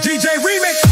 DJ Remix.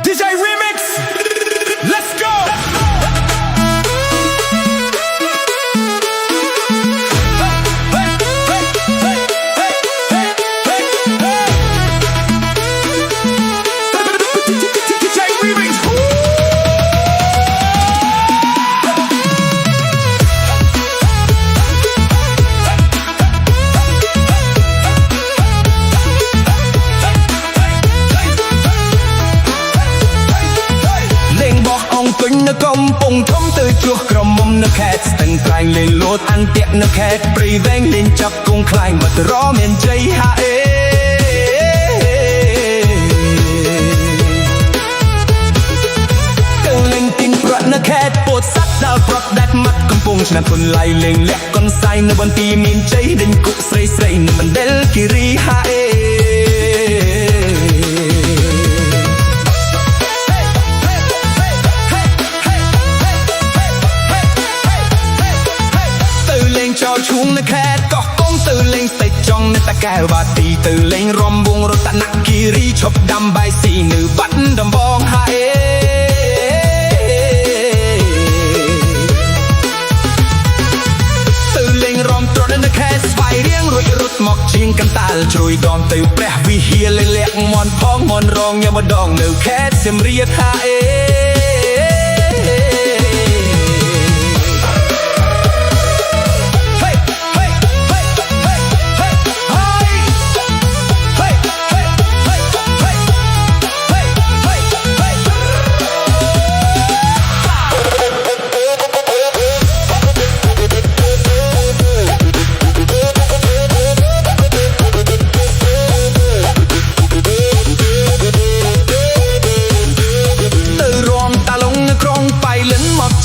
DJ Remix. Let's go.នៅកំពង់ធំទៅជួសក្រមុំនៅខេត្តស្ទឹងត្រែងលេងលោតអាំងទាក់នៅខេត្តព្រៃវែងលេងចាប់គង់ខ្លាញ់មកទៅរមានជ័យហាអេទៅលេងទីនប្រត់នៅខេត្តពោធិ៍សាត់ដល់ប្រត់ដាច់មាត់កំពង់ឆ្នាំពន្លៃលេងលាក់កុនសៃនៅបន្ទាយមានជ័យដេញគុកស្រីស្រីនៅមណ្ឌលគិរីហាអេចោលឈួងនៅខេត្តកោះកុងទៅលេងស្ទេចចង់នៅតាកែវបាទីទៅលេងរំវងរតនគិរីឈប់ដាំបាយស៊ីនៅបាត់ដំបងហាអេទៅលេង ឈៀងកន្តាលជ្រួយដងទៅព្រះវិហារលាក់មន់ផងមន់រងញ៉ាំម្ដងនៅខេត្តសៀមរាបថាអេ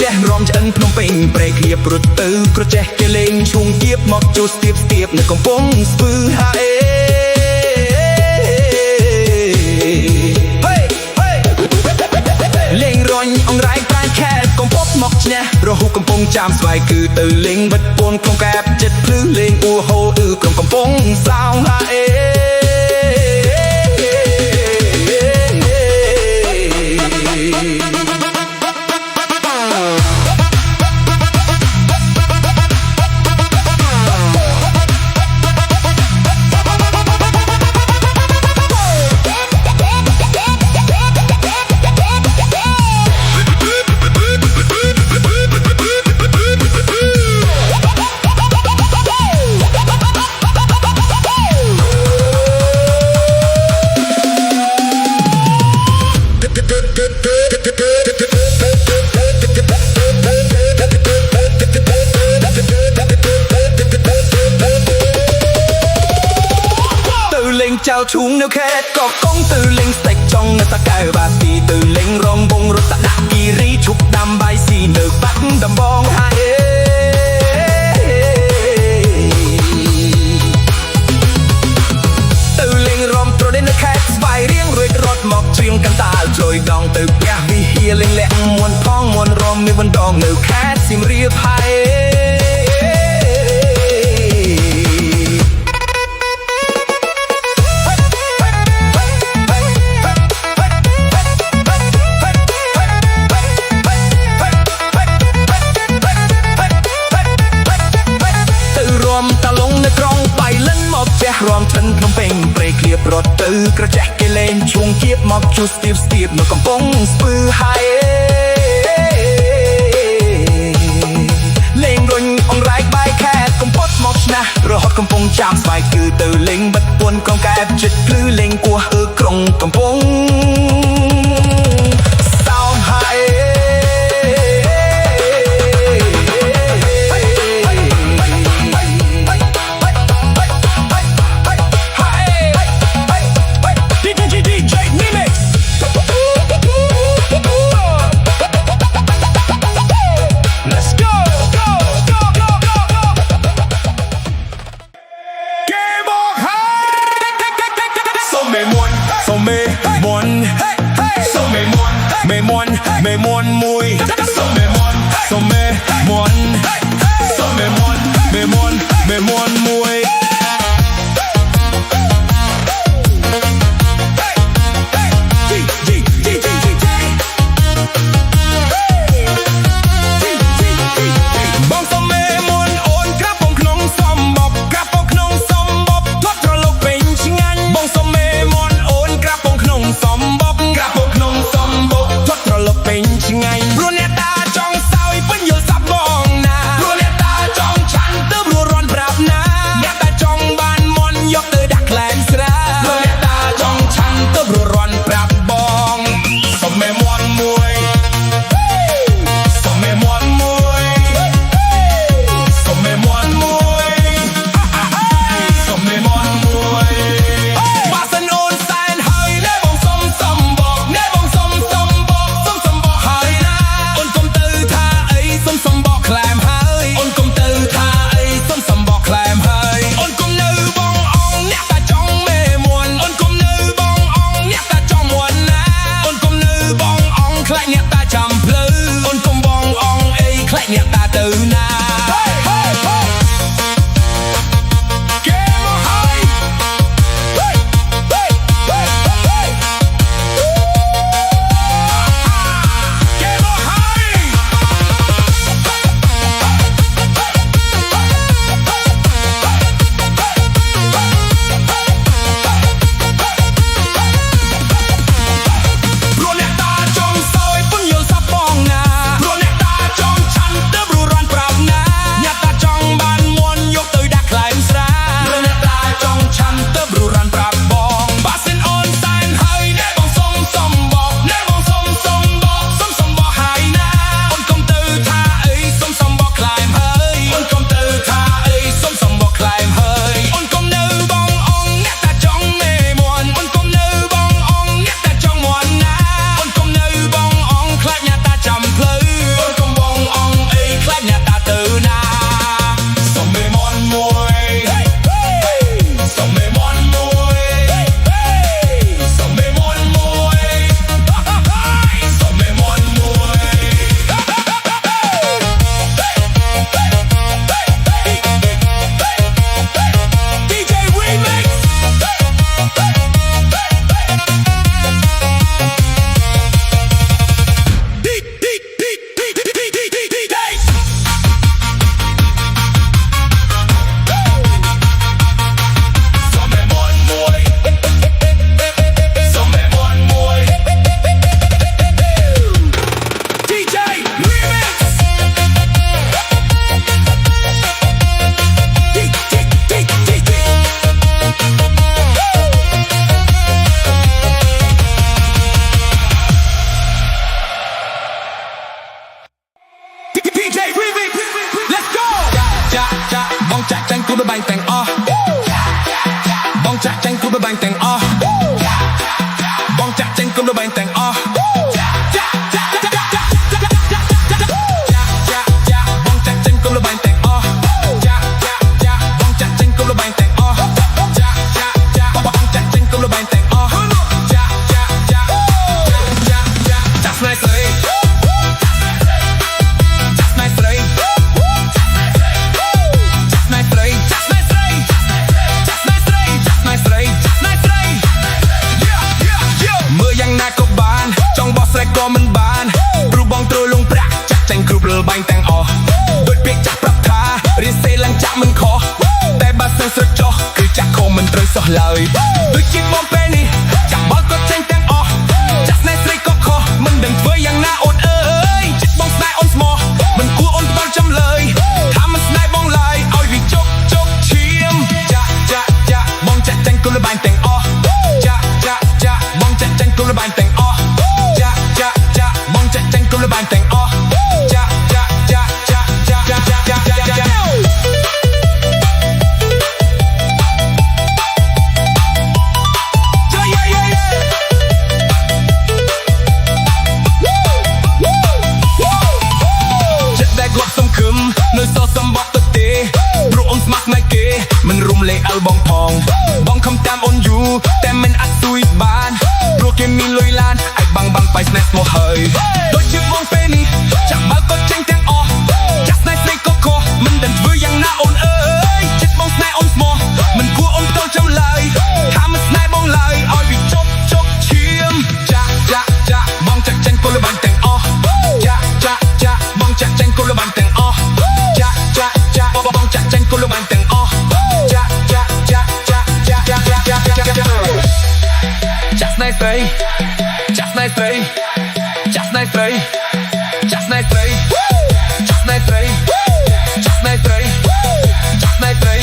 ចេះរំឆ្អិនភ្នំពេញព្រែកគ្នាព្រុតទៅក្រចេះគេលេងឈួងទៀបមកជួស្ទៀបស្ទៀបនៅកំពង់ស្ពឺហាអេលេងរញអង្រែងប្រានខេតកំពប់មកឈ្នះរហូតកំពង់ចាមស្វាយគឺទៅលេងបិទពួនក្នុងកែបចិត្តភ្លឺលេងអ៊ូហូក្រុមកំពង់សៅហាអេចៅឈូងនៅខេត្តក៏កងទៅលេងស្ទេកចង់នៅតាកែវបាទីទៅលេងរំវងរតនគិរីឈប់ដាំបាយស៊ីនៅបាត់ដំបងហើយទៅលេងរំត្រដេនៅខេត្តស្វាយរៀងរួចរត់មកជ្រៀងកន្តាលជួយដងទៅផ្ទះវិហារលេងលាក់មួនផងមួនរំមានបណ្ដងនៅខេត្តសៀមរាបហើយរំចិនភ្នំពេញព្រែកឃ្លៀបរត់ទៅក្រចេះគេលេងឈួងគៀបមកជួស្ទៀបស្ទៀបនៅកំពង់ស្ពឺហើយលេងរុញអង្រែកបាយខេតកំពត់មកឆ្នះរហូតកំពង់ចាមស្វាយគឺទៅលេងបិទពួនក្រុងកែបចិត្តភ្លឺលេងគោះក្រុងកំពង់សោមហើយSo me one, បងចាក់ចាញ់គូបបែងទាំងអស់បងចាក់ចាញ់គូបបែងទាំងអស់បងចាក់ចាញ់គូបបែងទាំងអស់ក៏មិនបានព្រោះបងត្រូវលងប្រាក់ចាក់ចាញ់គ្រប់លបែងទាំងអស់ដូចពាក្យចាក់ប្រាប់ថារៀនសេឡើងចាក់មិនខុសតែបើសិនស្រចោះគឺចាក់ខំមិនត្រូវសោះឡើយដូចជាបងពេលនេះចាក់បល់ក៏ចាញ់ទាំងអស់ចាក់ស្នេហ៍ស្រីក៏ខុសមិនដឹងធ្វើយ៉ាងណាអូនអើយចិត្តបងស្នេហ៍អូនស្មោះមិនគួរអូនផ្ដល់ចំលើយថាមិនស្នេហ៍បងឡើយឲ្យវាជោគឈាមចាក់បងចាក់ចាញ់គ្រប់លបែងទាំងអស់ចាក់បងចាក់ចាញ់គ្រប់លបែងទាំងអស់បងចាក់ចាញ់គ្រប់លបែងទាំងអស់ចាក់ចិត្តដែលគាត់សុំខឹមនៅសសំបកទៅទេព្រោះអូនស្ម័គ្រណៃគេមិនរុំលេអើបងផងបងខំតាមអូនយូរតែមិនអាចទួយបានព្រោះគេមានលុយឡានឲ្យបាំងបាយស្នេហ៍ស្មោះហើយដូចជាបងពេលនេះចាក់បើក៏ចេញទាំងអស់ចាក់ស្នេហ៍ស្រីក៏ខុសមិនដឹងធ្វើយ៉ាងណាអូនអើយចិត្តបងស្នេហ៍អូនស្មោះមិនគួរអូនផ្ដល់ចំឡើយថាមិនស្នេហ៍បងឡើយឲ្យវាជោគឈាមចាក់បងចាក់ចាញ់គល់លបែងទាំងអស់ចាក់បងចាក់ចាញ់គល់លបែងទាំងអស់ចាក់បងចាក់ចាញ់គល់លបែងទាំងអស់ចាក់ស្នេហ៍ស្រីចាក់ស្នេហ៍ស្រីចាក់ស្នេហ៍ស្រីចាក់ស្នេហ៍ស្រីចាក់ស្នេហ៍ស្រីចាក់ស្នេហ៍ស្រីចាក់ស្នេហ៍ស្រី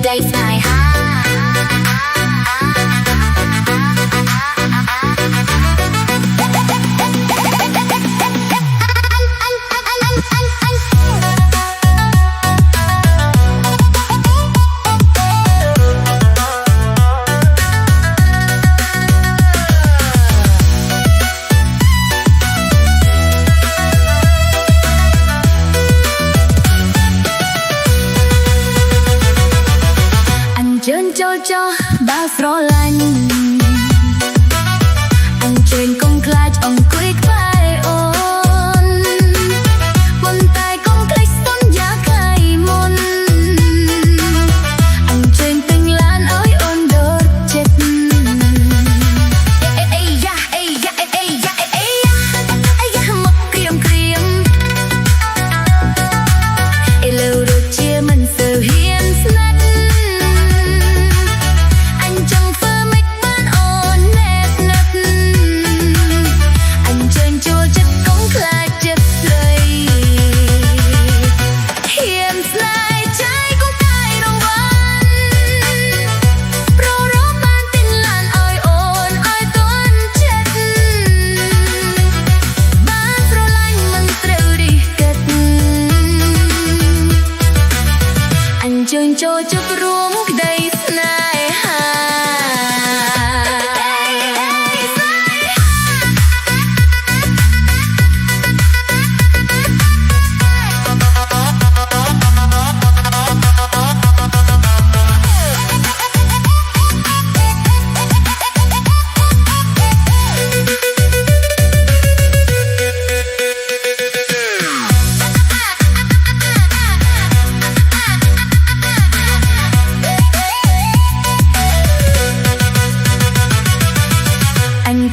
Day fly high.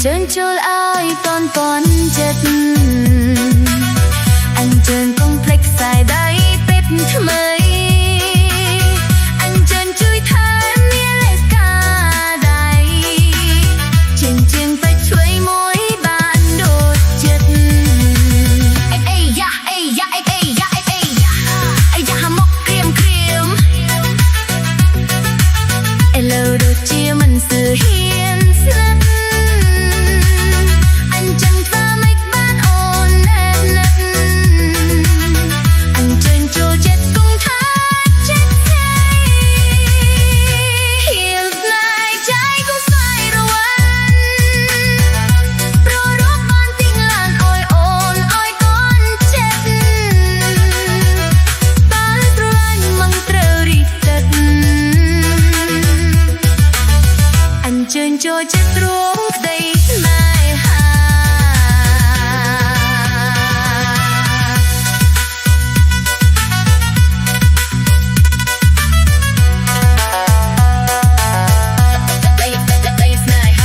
trơn trôi ai ton chất anh trơn complex dài đáy bếp mây anh trơn chui than nghĩa lệ cả đáy trên phải chuối môi bạn đột chất ê ya móc kriêm ê lâu đột chia mình sự hiên sân anh chẳng ra mách ban ôn em anh trên trô chết cũng thắt chết say hiện nay trái cũng xoay rồi pro đốt ban tiếng làn ôi ồn ôi con chết ta rồi anh mang trơ đi tật anh trên trô chết ruộng đây mai hà đây mai hà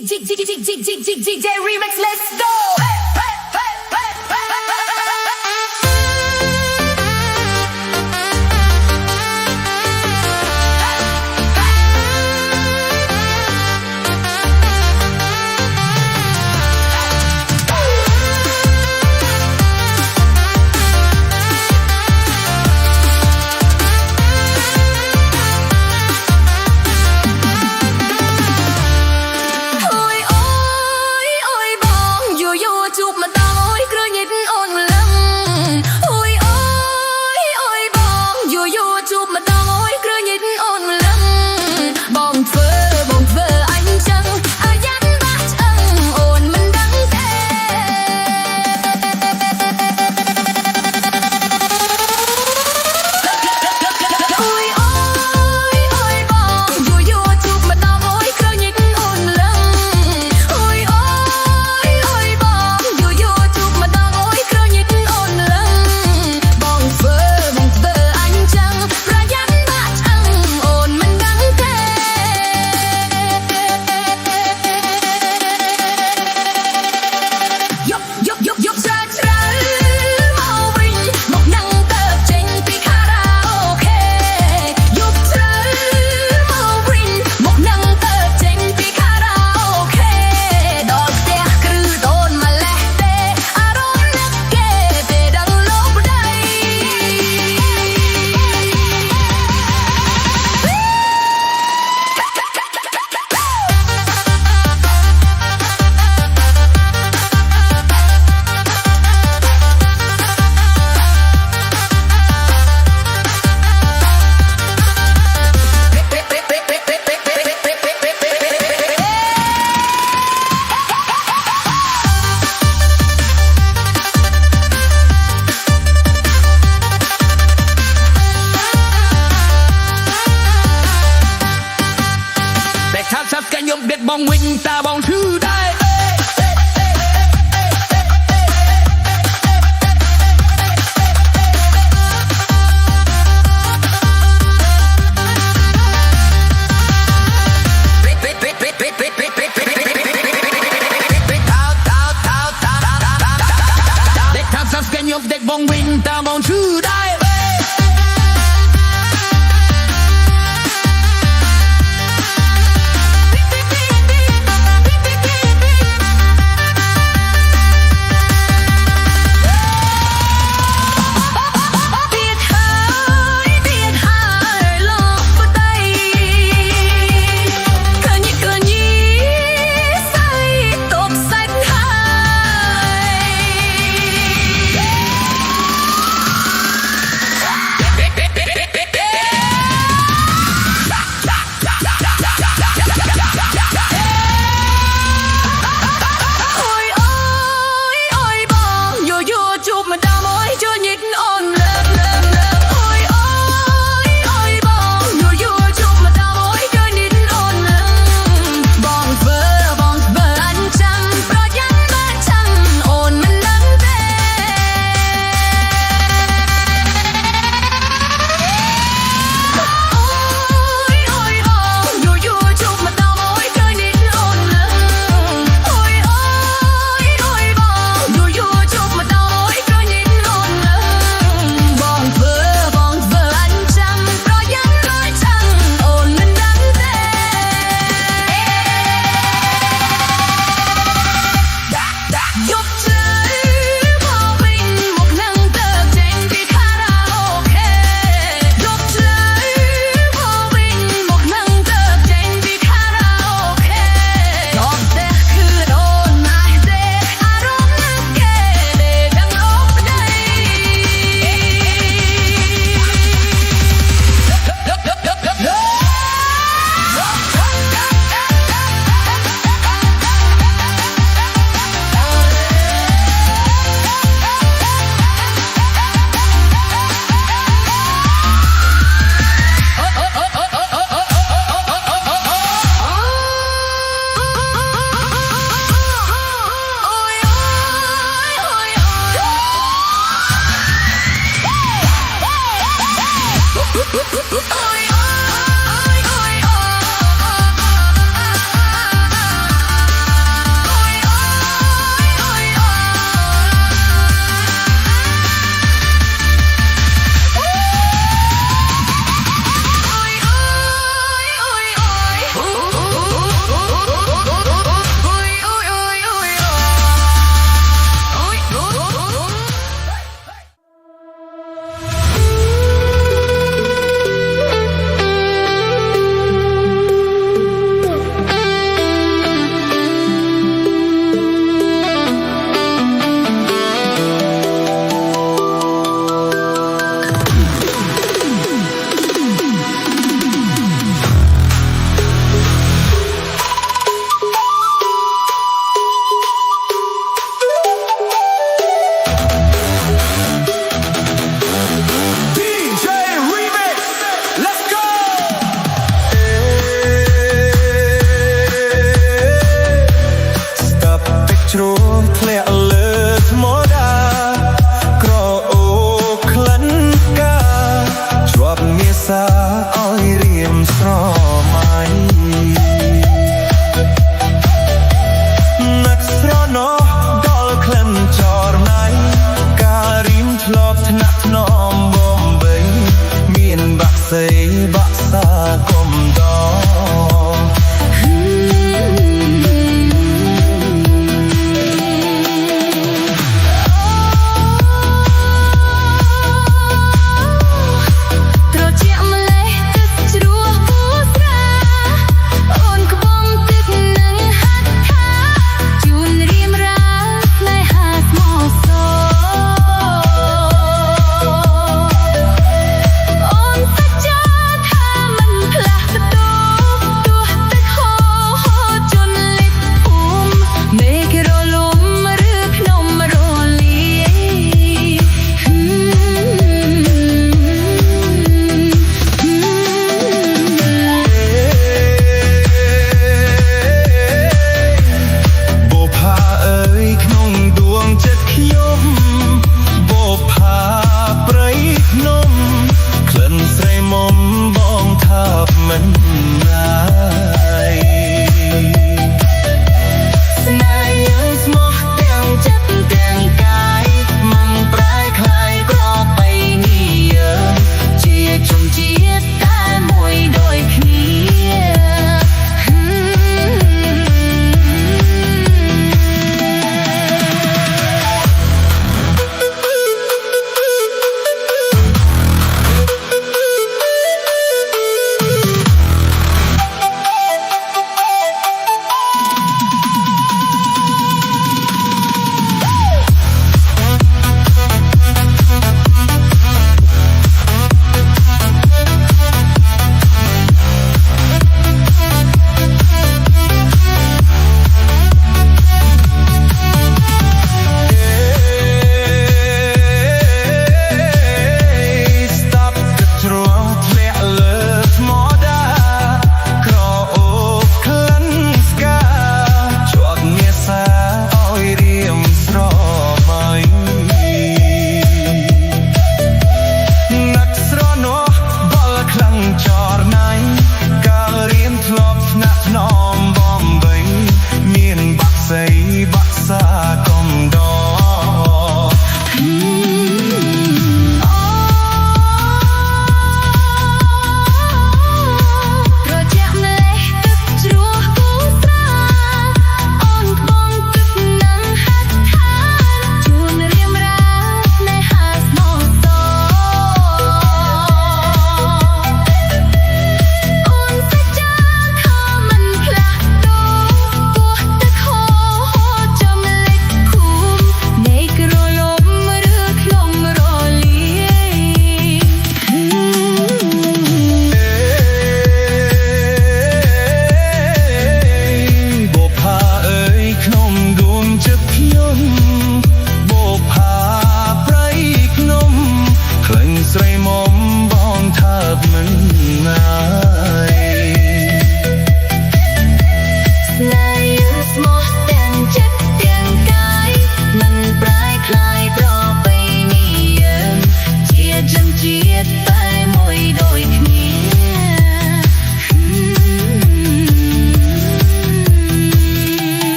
DJ Remix, let's go! Bong wing ta bong thư đây Để tham gia cái nhóm đếch bong wing ta bong thư đây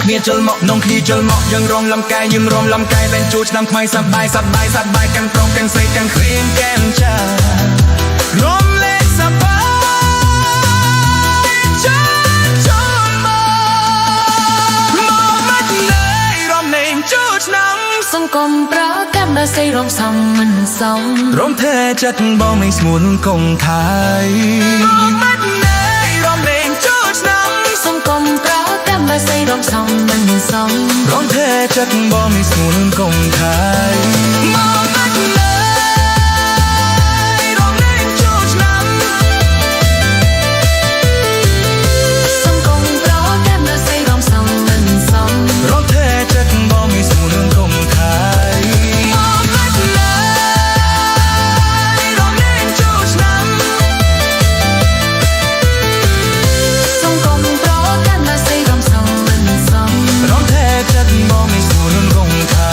គ្នាជលមកនងគ្នាជលមកយើងរំលំកាយយើងរំលំកាយលែងជួឆ្នាំថ្មីសប្បាយកាន់ប្រុសកាន់ស្រីកាន់គ្រៀមកាន់ចារំលែកសប្បាយចូលមកមកណែរំលែងជួឆ្នាំ សង្គមប្រកាសដល់ស្រីរំសំមិនសម រំthếចិត្តបងមិនស្មួនគង់ថៃមកណែរំលែងជួឆ្នាំ សង្គមប្រកាសដល់ស្រីរំសំមិនសម រំthếចិត្តបងមិនស្មួនគង់ថៃមកណែរំលែងជួឆ្នាំ សង្គមប្រកាសដល់ស្រីរំសំមិនសម រំthếចិត្តបងមិនស្មួនគង់ថៃមកណែរំលែងជួឆ្នាំ សង្គមប្រកាសដល់ស្រីរំសំមិនសម រំthếចិត្តបងមិនស្មួនគង់ថៃ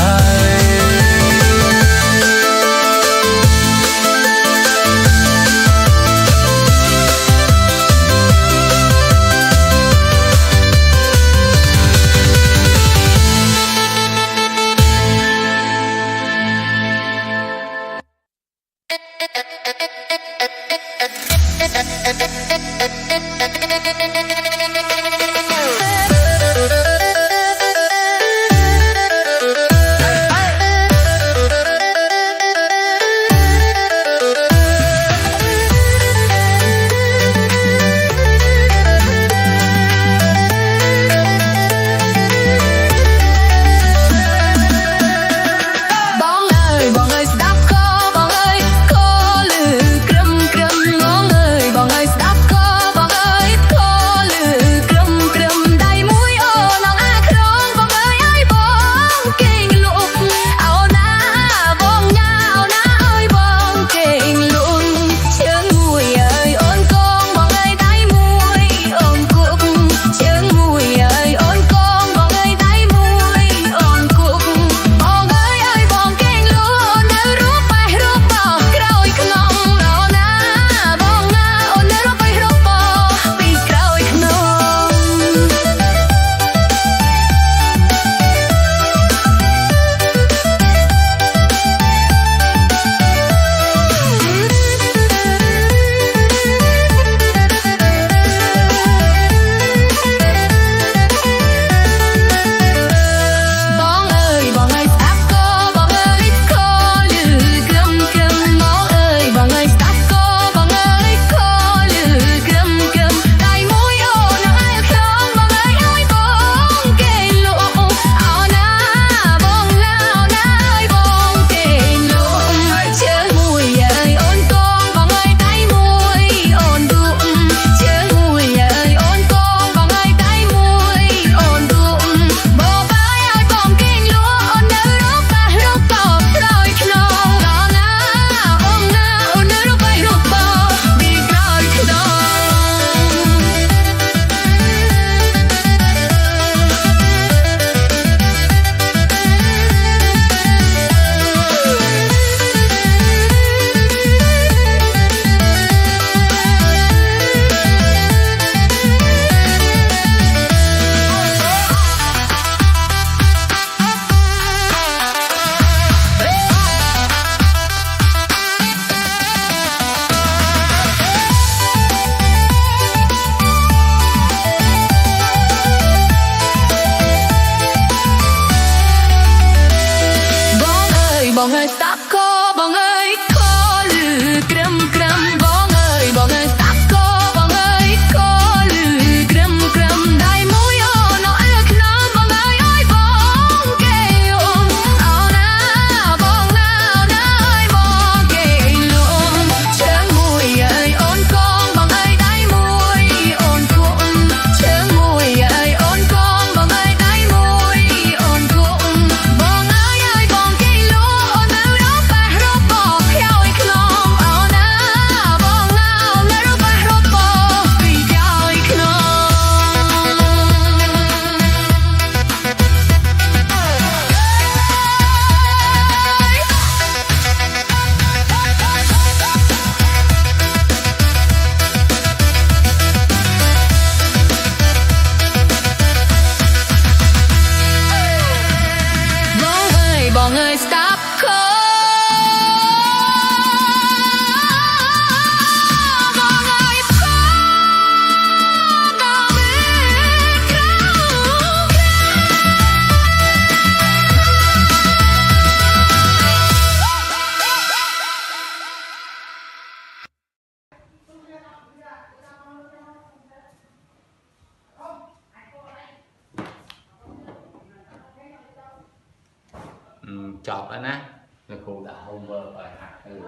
chọc đó nè là cô đã homework bài hát từ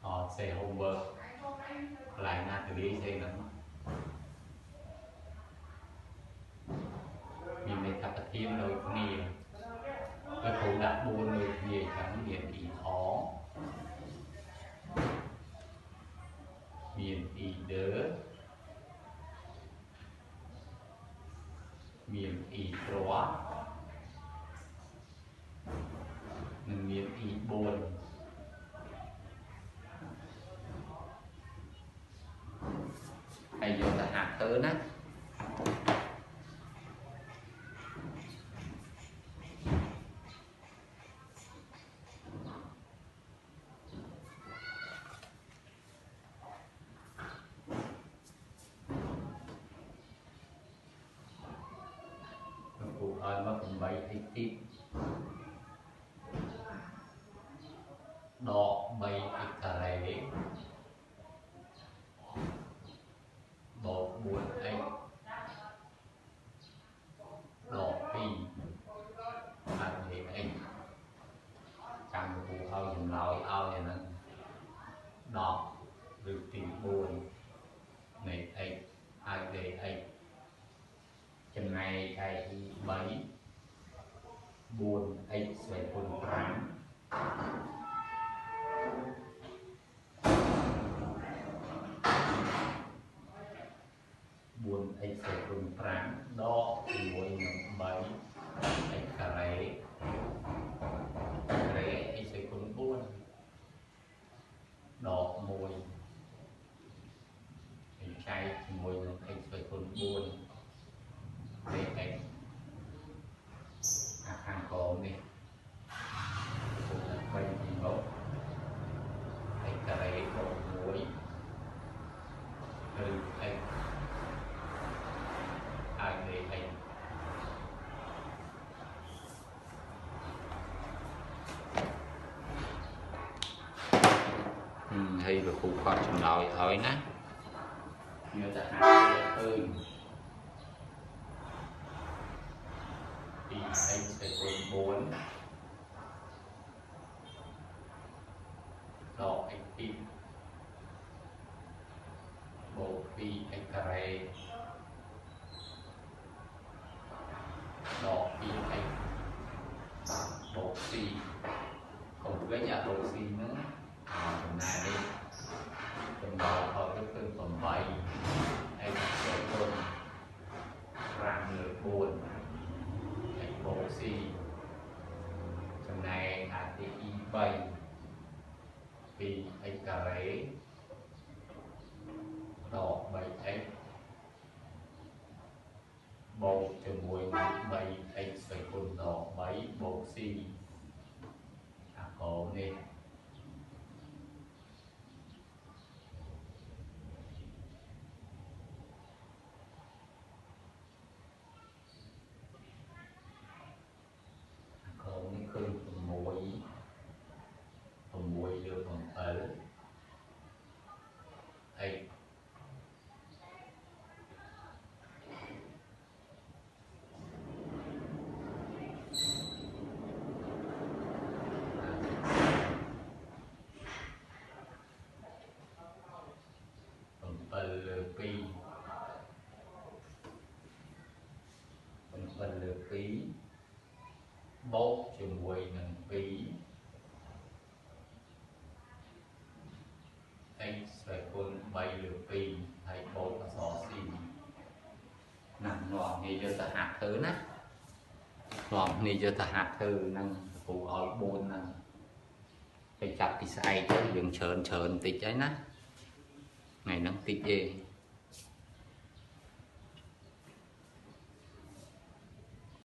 họ sẽ homework lại na từ đi xem lắm mình mới tập thêm rồi nhiều là cô đã buôn người về chẳng miền ý khó miền ý đỡ miền ý rõ miền ý buồn hay vô ta hạt tớ nè cụ ơi mà cũng bay thích thích đỏ bay thích thà lệ bộ buồn ấy đỏ phi ăn thì anh chẳng cụ ao dùng lòi ao này nè đỏ được tình buồn này ấy ai để ấy chừng này cái bấy buồn ấy sẽ buồn rắn buồn ấy sẽ buồn rắn đó buồn bấy ấy cà rễ ấy sẽ buồn đỏ môi ấy chay môi ấy sẽ buồn để anh hàng cổ này cũng là quay gì ngốc anh ta lấy bộ muối từ anh ai để anh hay là khu khoa trong nội hỏi nè như ta hát ơi thì anh sẽ buồn đỏ anh tim bộ phi anh cà rê đỏ phi anh bộ phi còn cái nhà bộ phi nữa phần này đi phần đầu thôi cái phần bảy anh sẽ buồn răng lửa buồn bộ xì phần này là thì y bay vì anh cà rế đỏ bảy ấy bầu cho mùi bay anh sẽ cùng đỏ bảy bộ xì cổ này mùi được còn ở đây còn phần lừa phí bốt cho mùi nâng phí anh sẽ cùng bay lửa pì hay bộ và xó xì nằm ngọn này cho ta hạt thứ nè ngọn này cho ta hạt thứ năng phụ ở bồn nè phải chặt thì sai chứ đừng chờn tí cháy nè này nó tí gì